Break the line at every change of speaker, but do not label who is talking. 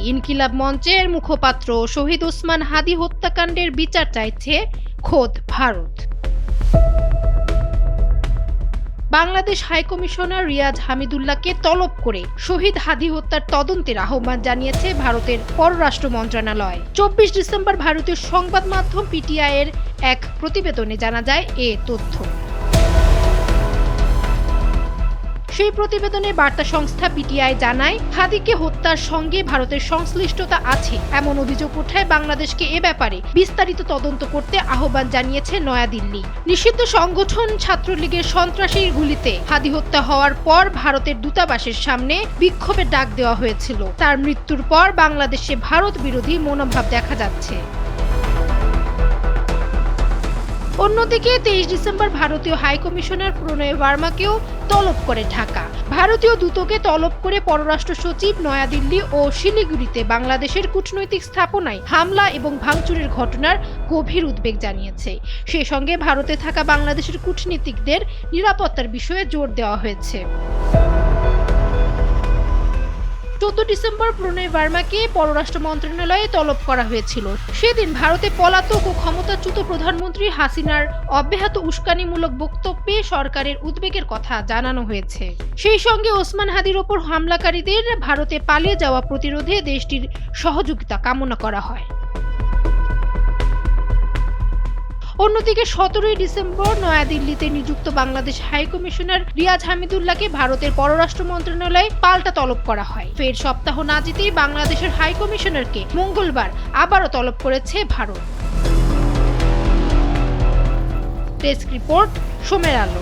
ইনকিলাব মঞ্চের মুখপাত্র শহীদ ওসমান হাদী হত্যাকাণ্ডের বিচার চাইছে খোদ ভারত। বাংলাদেশ হাইকমিশনার রিয়াজ হামিদুল্লাহকে তলব করে শহীদ হাদী হত্যার তদন্তের আহ্বান জানিয়েছে ভারতের পররাষ্ট্র মন্ত্রণালয়। 24 ডিসেম্বর ভারতীয় সংবাদ মাধ্যম পিটিআই এর এক প্রতিবেদনে জানা যায় এ তথ্য। সেই প্রতিবেদনে বার্তা সংস্থা পিটিআই জানায়, হাদীকে হত্যার সঙ্গে ভারতের সংশ্লিষ্টতা আছে এমন অভিযোগ ওঠায় বাংলাদেশকে এ ব্যাপারে বিস্তারিত তদন্ত করতে আহ্বান জানিয়েছে নয়াদিল্লি। নিষিদ্ধ সংগঠন ছাত্রলীগের সন্ত্রাসীর গুলিতে হাদী হত্যা হওয়ার পর ভারতের দূতাবাসের সামনে বিক্ষোভের ডাক দেওয়া হয়েছিল। তার মৃত্যুর পর বাংলাদেশে ভারত বিরোধী মনোভাব দেখা যাচ্ছে। অন্যদিকে 23 ডিসেম্বর ভারতীয় হাইকমিশনার প্রণয় বার্মাকেও তলব করে ঢাকা। ভারতীয় দূতকে তলব করে পররাষ্ট্র সচিব নয়াদিল্লি ও শিলিগুড়িতে বাংলাদেশের কূটনৈতিক স্থাপনায় হামলা এবং ভাঙচুরের ঘটনার গভীর উদ্বেগ জানিয়েছে। সেই সঙ্গে ভারতে থাকা বাংলাদেশের কূটনীতিকদের নিরাপত্তার বিষয়ে জোর দেওয়া হয়েছে। 14 ডিসেম্বর প্রণয় বার্মাকে পররাষ্ট্র মন্ত্রণালয়ে তলব করা হয়েছিল। সেদিন ভারতে পলাতক ও ক্ষমতাচ্যুত প্রধানমন্ত্রী হাসিনার অব্যাহত উস্কানিমূলক বক্তব্যে সরকারের উদ্বেগের কথা জানানো হয়েছে। সেই সঙ্গে ওসমান হাদীর ওপর হামলাকারীদের ভারতে পালিয়ে যাওয়া প্রতিরোধে দেশটির সহযোগিতা কামনা করা হয়। অন্যদিকে 17 ডিসেম্বর নয়াদিল্লিতে নিযুক্ত বাংলাদেশ হাইকমিশনার রিয়াজ হামিদুল্লাহকে ভারতের পররাষ্ট্র মন্ত্রণালয়ে পাল্টা তলব করা হয়। ফের সপ্তাহ না যেতেই বাংলাদেশের হাইকমিশনারকে মঙ্গলবার আবারও তলব করেছে ভারত। ডেস্ক রিপোর্ট, সময়ের আলো।